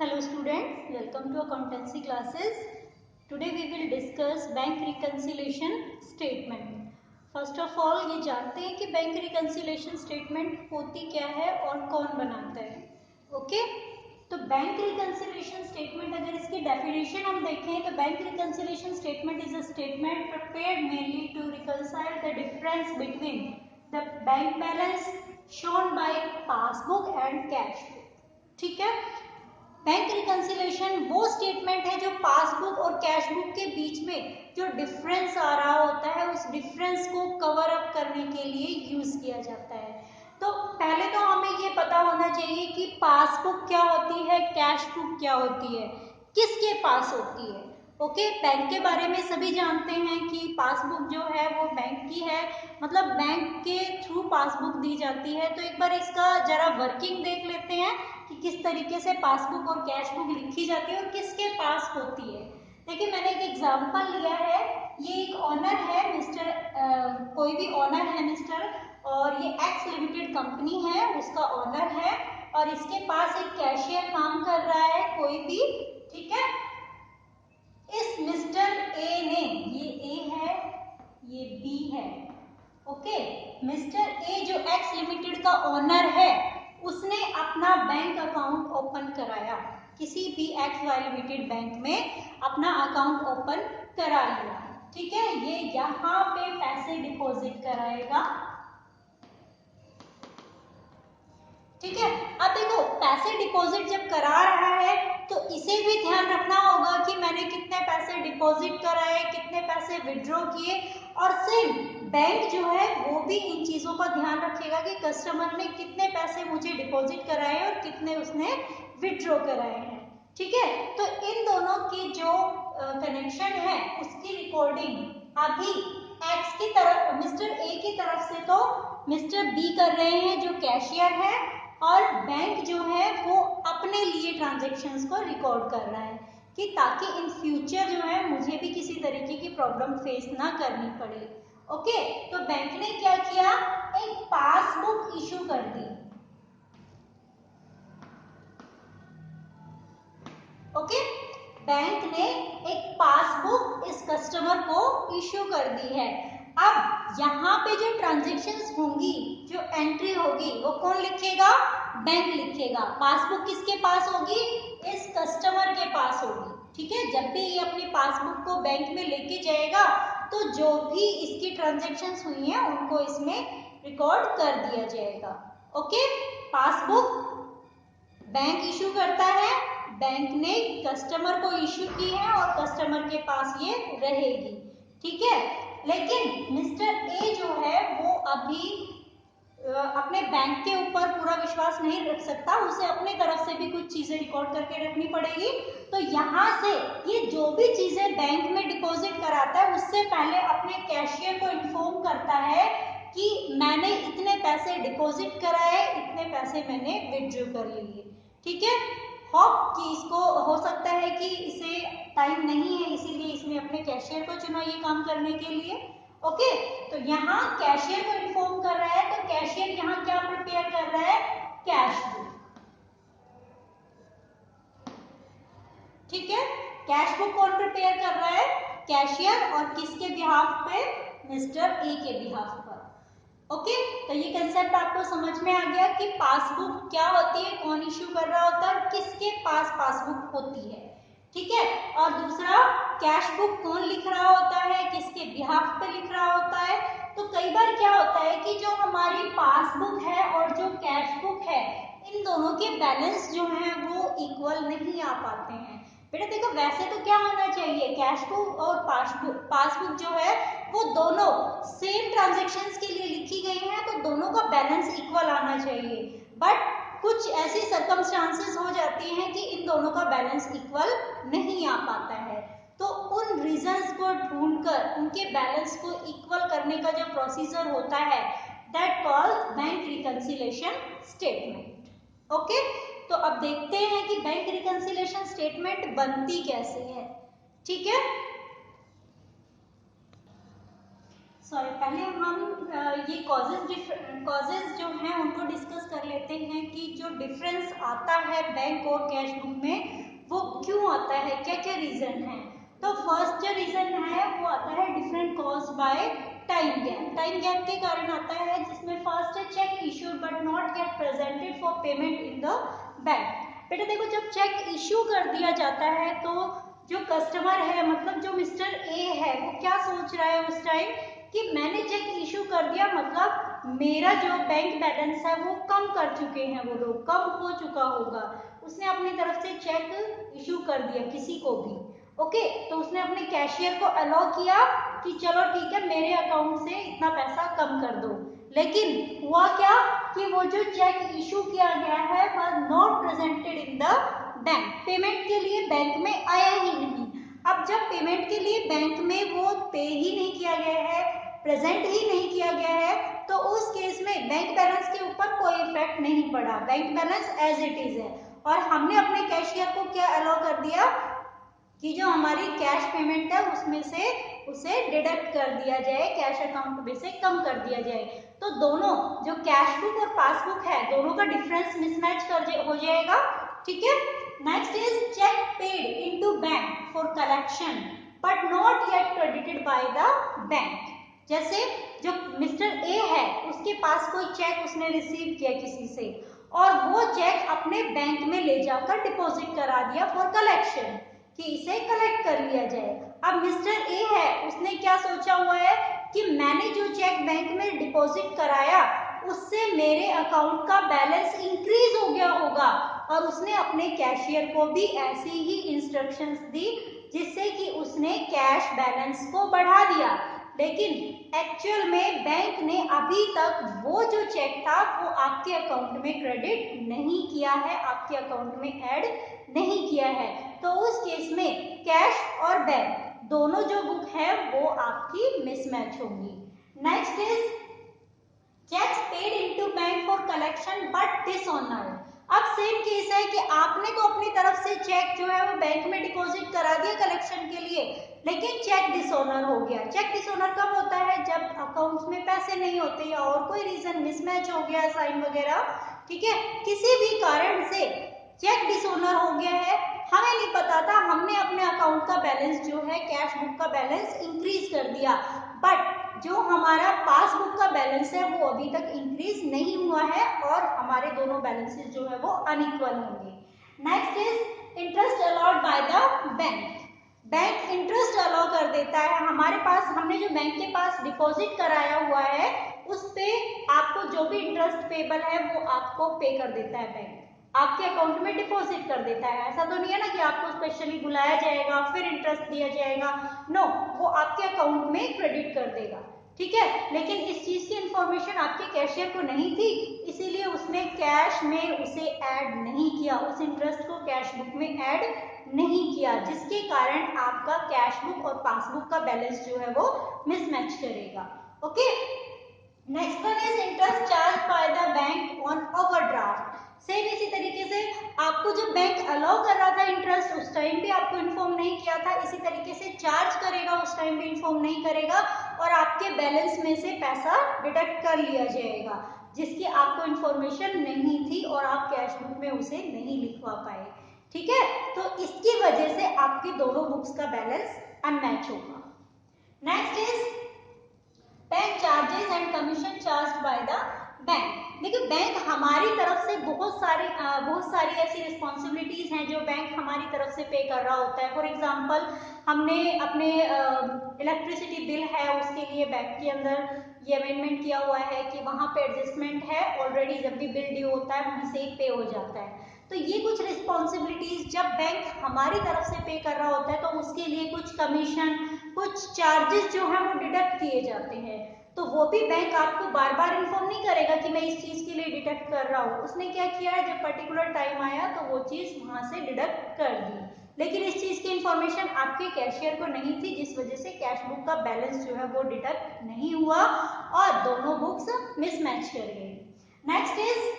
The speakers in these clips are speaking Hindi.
Hello students, welcome to accountancy classes. Today we will discuss bank reconciliation statement. First of all ये जानते हैं कि बैंक रिकंसिलिएशन स्टेटमेंट होती क्या है और कौन बनाता है. ओके तो बैंक रिकंसिलिएशन स्टेटमेंट अगर इसकी डेफिनेशन हम देखें तो bank reconciliation statement is a statement prepared mainly to reconcile the difference between the bank balance shown by passbook and cash book. ठीक है, बैंक रिकंसिलिएशन वो स्टेटमेंट है जो पासबुक और कैश बुक के बीच में जो डिफरेंस आ रहा होता है उस डिफरेंस को कवर अप करने के लिए यूज किया जाता है. तो पहले तो हमें ये पता होना चाहिए कि पासबुक क्या होती है, कैश बुक क्या होती है, किसके पास होती है. ओके बैंक के बारे में सभी जानते हैं कि पासबुक जो है वो बैंक की है, मतलब बैंक के थ्रू पासबुक दी जाती है. तो एक बार इसका जरा वर्किंग देख लेते हैं कि किस तरीके से पासबुक और कैश बुक लिखी जाती है और किसके पास होती है. देखिए मैंने एक एग्जांपल लिया है. ये एक ऑनर है मिस्टर, कोई भी ऑनर है मिस्टर, और ये एक्स लिमिटेड कंपनी है, उसका ऑनर है और इसके पास एक कैशियर काम कर रहा है कोई भी. ठीक है, इस मिस्टर ए ने, ये ए है ये बी है. ओके मिस्टर ए जो एक्स लिमिटेड का ऑनर है उसने अपना बैंक अकाउंट ओपन कराया, किसी भी एक्स वाई लिमिटेड बैंक में अपना अकाउंट ओपन करा लिया. ठीक है, ये यहाँ पे पैसे डिपॉजिट कराएगा. ठीक है, अब देखो पैसे डिपॉजिट जब करा रहा है तो इसे भी ध्यान रखना होगा कि मैंने कितने पैसे डिपॉजिट कराए, कितने पैसे विड्रॉ किए, और सेम बैंक जो है वो भी इन चीजों का ध्यान रखेगा कि कस्टमर ने कितने पैसे मुझे डिपॉजिट कराए और कितने उसने विड्रॉ कराए हैं. ठीक है, तो इन दोनों की जो कनेक्शन है उसकी रिकॉर्डिंग अभी एक्स की तरफ, मिस्टर ए की तरफ से तो मिस्टर बी कर रहे हैं जो कैशियर है, और बैंक जो है वो अपने लिए ट्रांजैक्शंस को रिकॉर्ड कर रहा है कि ताकि इन फ्यूचर जो है मुझे भी किसी तरीके की प्रॉब्लम फेस ना करनी पड़े. ओके तो बैंक ने क्या किया, एक पासबुक इशू कर दी. ओके बैंक ने एक पासबुक इस कस्टमर को इशू कर दी है. अब यहाँ पे जो ट्रांजैक्शंस होंगी, जो एंट्री होगी वो कौन लिखेगा, बैंक लिखेगा. पासबुक किसके पास होगी, इस कस्टमर के पास होगी. ठीक है, जब भी ये अपनी पासबुक को बैंक में लेके जाएगा तो जो भी इसकी ट्रांजैक्शंस हुई हैं उनको इसमें रिकॉर्ड कर दिया जाएगा. ओके पासबुक बैंक इशू करता है, बैंक ने कस्टमर को इशू की है और कस्टमर के पास ये रहेगी. ठीक है, लेकिन मिस्टर ए जो है वो अभी अपने बैंक के ऊपर पूरा विश्वास नहीं रख सकता, उसे अपने तरफ से भी कुछ चीजें रिकॉर्ड करके रखनी पड़ेगी. तो यहाँ से ये जो भी चीजें बैंक में डिपॉजिट कराता है उससे पहले अपने कैशियर को इन्फॉर्म करता है कि मैंने इतने पैसे डिपॉजिट कराए, इतने पैसे मैंने विथड्रॉ कर लिए. ठीक है, होप कि इसको हो सकता है कि इसे टाइम नहीं है इसीलिए इसने अपने कैशियर को चुना ये काम करने के लिए. ओके तो यहाँ कैशियर को इन्फॉर्म कर रहा है, तो कैशियर यहाँ क्या प्रिपेयर कर रहा है, कैश बुक. ठीक है, कैश बुक कौन प्रिपेयर कर रहा है, कैशियर, और किसके बिहाफ पे, मिस्टर ए के बिहाफ पर. ओके तो ये कंसेप्ट आपको समझ में आ गया कि पासबुक क्या होती है, कौन इश्यू कर रहा होता है, किसके पास पासबुक होती है. ठीक है, और दूसरा कैश बुक कौन लिख रहा होता है, किसके बिहाफ पे लिख रहा होता है. तो कई बार क्या होता है कि जो हमारी पासबुक है और जो कैश बुक है इन दोनों के बैलेंस जो है वो इक्वल नहीं आ पाते हैं. बेटा देखो वैसे तो क्या होना चाहिए, कैश बुक और पासबुक जो है वो दोनों सेम ट्रांजैक्शंस के लिए लिखी गई हैं, तो दोनों का बैलेंस इक्वल आना चाहिए. बट कुछ ऐसी सर्कमस्टांसेस हो जाती हैं कि इन दोनों का बैलेंस इक्वल नहीं आ पाता है. तो उन रीजंस को ढूंढकर उनके बैलेंस को इक्वल करने का जो प्रोसीजर होता है that called bank reconciliation statement. Okay तो अब देखते हैं कि बैंक रिकंसिलिएशन स्टेटमेंट बनती कैसे है. ठीक है, सॉरी, पहले हम ये कॉजेज जो हैं उनको डिस्कस कर लेते हैं कि जो डिफरेंस आता है बैंक और कैश बुक में वो क्यों आता है, क्या क्या रीजन है। तो फर्स्ट जो रीजन है वो आता है different cause by time gap. Time gap के कारण आता है, जिसमें फर्स्ट है check issued but not gate presented for payment in the bank. बेटा देखो, जब चेक इश्यू कर दिया जाता है तो जो कस्टमर है, मतलब जो मिस्टर ए है, वो क्या सोच रहा है उस टाइम कि मैंने चेक इशू कर दिया, मतलब मेरा जो बैंक बैलेंस है वो कम कर चुके हैं, वो लोग कम हो चुका होगा। उसने अपनी तरफ से चेक इशू कर दिया किसी को भी, ओके। तो उसने अपने कैशियर को अलाउ किया कि चलो ठीक है, मेरे अकाउंट से इतना पैसा कम कर दो। लेकिन हुआ क्या कि वो जो चेक इशू किया गया है वह not presented in the bank, payment के लिए बैंक में आया ही नहीं। अब जब पेमेंट के लिए बैंक में वो पे ही नहीं किया गया है, प्रेजेंट ही नहीं किया गया है, तो उस केस में बैंक बैलेंस के ऊपर कोई इफेक्ट नहीं पड़ा, bank balance as it is है। और हमने अपने कैशियर को क्या अलाउ कर दिया कि जो हमारी कैश पेमेंट है उसमें से उसे डिडक्ट कर दिया जाए, कैश अकाउंट में से कम कर दिया जाए। तो दोनों जो कैश बुक और पासबुक है, दोनों का डिफरेंस मिसमैच हो जाएगा, ठीक है। Next is cheque paid into bank for collection but not yet credited by the bank. जैसे जो मिस्टर ए है, उसके पास कोई चेक उसने रिसीव किया किसी से, और वो चेक अपने बैंक में ले जाकर डिपॉजिट करा दिया फॉर कलेक्शन, कि इसे कलेक्ट कर लिया जाए। अब मिस्टर ए है, उसने क्या सोचा हुआ है कि मैंने जो चेक बैंक में डिपॉजिट कराया उससे मेरे अकाउंट का बैलेंस इंक्रीज हो गया होगा, और उसने अपने कैशियर को भी ऐसी ही इंस्ट्रक्शंस दी जिससे कि उसने कैश बैलेंस को बढ़ा दिया। लेकिन एक्चुअल में बैंक ने अभी तक वो जो चेक था वो आपके अकाउंट में क्रेडिट नहीं किया है, आपके अकाउंट में ऐड नहीं किया है। तो उस केस में कैश और बैंक दोनों जो बुक है वो आपकी मिसमैच होंगी। Next is checks paid into bank for collection but dishonoured. अब सेम केस है कि आपने तो अपनी तरफ से चेक जो है वो बैंक में डिपॉजिट करा दिया कलेक्शन के लिए, लेकिन चेक डिसऑनर हो गया। चेक डिसऑनर कब होता है? जब अकाउंट्स में पैसे नहीं होते या और कोई रीजन मिसमैच हो गया, साइन वगैरह, ठीक है, किसी भी कारण से चेक डिसऑनर हो गया है, हमें नहीं पता था, हमने अपने अकाउंट का बैलेंस जो है, कैश बुक का बैलेंस इंक्रीज कर दिया, बट जो हमारा पासबुक का बैलेंस है वो अभी तक इंक्रीज नहीं हुआ है और हमारे दोनों बैलेंसेस जो है वो अनइक्वल होंगे। Next is interest allowed by the bank. Bank interest allow कर देता है हमारे पास, हमने जो बैंक के पास डिपॉजिट कराया हुआ है उस पे आपको जो भी इंटरेस्ट पेबल है वो आपको पे कर देता है बैंक, आपके अकाउंट में डिपॉजिट कर देता है। ऐसा तो नहीं है ना कि आपको स्पेशली बुलाया जाएगा फिर इंटरेस्ट दिया जाएगा, नो, वो आपके अकाउंट में क्रेडिट कर देगा, ठीक है। लेकिन इस चीज की इंफॉर्मेशन आपके कैशियर को नहीं थी, इसीलिए उसने कैश में उसे ऐड नहीं किया, उस इंटरेस्ट को कैश बुक में ऐड नहीं किया, जिसके कारण आपका कैश बुक और पासबुक का बैलेंस जो है वो मिसमैच करेगा। Okay, next one is interest charge by the bank on overdraft. Same इसी तरीके से आपको जब बैंक अलाउ कर रहा था इंटरेस्ट, उस टाइम भी आपको इन्फॉर्म नहीं किया था, इसी तरीके से चार्ज करेगा उस टाइम भी इन्फॉर्म नहीं करेगा और आपके बैलेंस में से पैसा डिडक्ट कर लिया जाएगा, जिसकी आपको इन्फॉर्मेशन नहीं थी और आप कैश बुक में उसे नहीं लिखवा पाए, ठीक है। तो इसकी वजह से आपकी दोनों बुक्स का बैलेंस अनमैच होगा। Next is bank charges and commission charge by the bank. देखिए, बैंक हमारी तरफ से बहुत सारी ऐसी रिस्पॉन्सिबिलिटीज हैं जो बैंक हमारी तरफ से पे कर रहा होता है। फॉर एग्जांपल, हमने अपने इलेक्ट्रिसिटी बिल है उसके लिए बैंक के अंदर ये अमेंडमेंट किया हुआ है कि वहां पे एडजस्टमेंट है, ऑलरेडी जब भी बिल ड्यू होता है वहीं से ही पे हो जाता है। तो ये कुछ रिस्पॉन्सिबिलिटीज जब बैंक हमारी तरफ से पे कर रहा होता है तो उसके लिए कुछ कमीशन, कुछ चार्जेस जो है वो डिडक्ट किए जाते हैं, तो वो भी बैंक आपको बार बार इन्फॉर्म नहीं करेगा कि मैं इस चीज के लिए डिडक्ट कर रहा हूँ। उसने क्या किया है, जब पर्टिकुलर टाइम आया तो वो चीज वहां से डिडक्ट कर दी, लेकिन इस चीज की इंफॉर्मेशन आपके कैशियर को नहीं थी, जिस वजह से कैश बुक का बैलेंस जो है वो डिडक्ट नहीं हुआ और दोनों बुक्स मिसमैच कर गई। Next is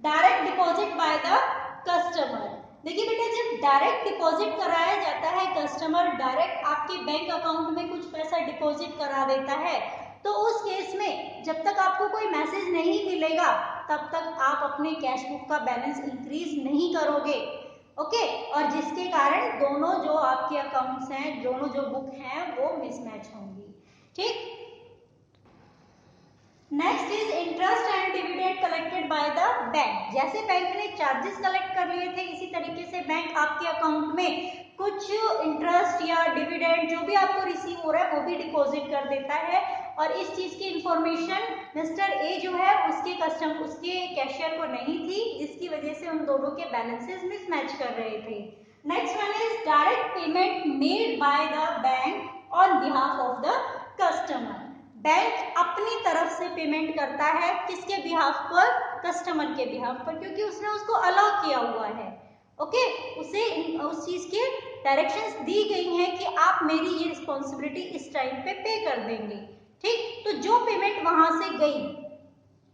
direct deposit by the customer. देखिए बेटा, जब डायरेक्ट डिपॉजिट कराया जाता है, कस्टमर डायरेक्ट आपके बैंक अकाउंट में कुछ पैसा डिपॉजिट करा देता है, तो उस केस में जब तक आपको कोई मैसेज नहीं मिलेगा तब तक आप अपने कैश बुक का बैलेंस इंक्रीज नहीं करोगे। ओके, और जिसके कारण दोनों जो आपके अकाउंट्स हैं, दोनों जो बुक हैं वो मिसमैच होंगी। ठीक, next is interest and dividend collected by the bank. जैसे बैंक ने चार्जेस कलेक्ट कर लिए थे, इसी तरीके से बैंक आपके अकाउंट में कुछ इंटरेस्ट या डिविडेंड जो भी आपको रिसीव हो रहा है वो भी डिपॉजिट कर देता है, और इस चीज की इंफॉर्मेशन मिस्टर ए जो है उसके कैशियर को नहीं थी, जिसकी वजह से उन दोनों के बैलेंसेस मिसमैच कर रहे थे। Next one is direct payment made by the bank on behalf of the customer. Bank अपनी तरफ से पेमेंट करता है, किसके बिहाफ पर? कस्टमर के बिहाफ पर, क्योंकि उसने उसको अलाउ किया हुआ है। ओके, उसे उस चीज के डायरेक्शंस दी गई हैं कि आप मेरी ये रिस्पॉन्सिबिलिटी इस टाइम पे पे कर देंगे। ठीक, तो जो पेमेंट वहां से गई,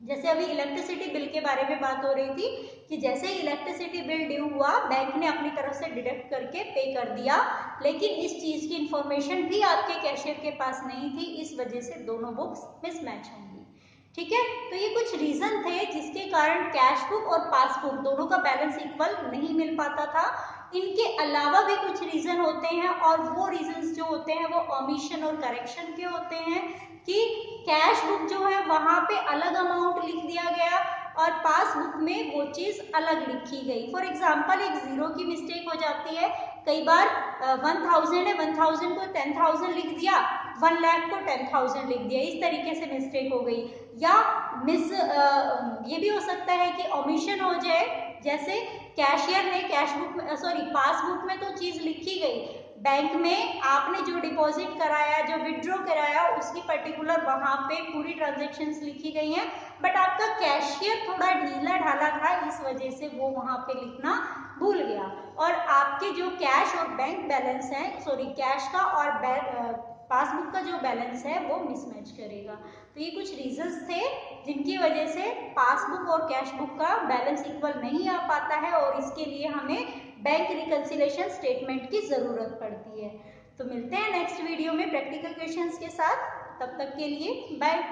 जैसे अभी इलेक्ट्रिसिटी बिल के बारे में बात हो रही थी कि जैसे ही इलेक्ट्रिसिटी बिल ड्यू हुआ, बैंक ने अपनी तरफ से डिडक्ट करके पे कर दिया, लेकिन इस चीज की इंफॉर्मेशन भी आपके कैशियर के पास नहीं थी, इस वजह से दोनों बुक्स मिसमैच होंगी। ठीक है, तो ये कुछ रीजन थे जिसके कारण कैश बुक और पासबुक दोनों का बैलेंस इक्वल नहीं मिल पाता था। इनके अलावा भी कुछ रीजन होते हैं, और वो रीजंस जो होते हैं वो ओमिशन और करेक्शन के होते हैं, कि कैश बुक जो है वहां पे अलग अमाउंट लिख दिया गया और पासबुक में वो चीज अलग लिखी गई। फॉर एग्जाम्पल, एक जीरो की मिस्टेक हो जाती है, कई बार 1000 है, 1000 को 10,000 लिख दिया, 1 लाख को 10,000 लिख दिया, इस तरीके से मिस्टेक हो गई। या ये भी हो सकता है कि ओमिशन हो जाए, जैसे कैशियर ने कैश बुक में पासबुक में तो चीज लिखी गई, बैंक में आपने जो डिपॉजिट कराया, जो विड्रॉ कराया, उसकी पर्टिकुलर वहां पे पूरी ट्रांजेक्शन्स लिखी गई हैं, बट आपका कैशियर थोड़ा ढीला ढाला था, इस वजह से वो वहां पे लिखना भूल गया, और आपके जो कैश और बैंक बैलेंस है, कैश का और पासबुक का जो बैलेंस है वो मिसमैच करेगा। तो ये कुछ रीजंस थे जिनकी वजह से पासबुक और कैश बुक का बैलेंस इक्वल नहीं आ पाता है, और इसके लिए हमें बैंक रिकंसिलिएशन स्टेटमेंट की जरूरत पड़ती है। तो मिलते हैं नेक्स्ट वीडियो में प्रैक्टिकल क्वेश्चंस के साथ, तब तक के लिए बाय।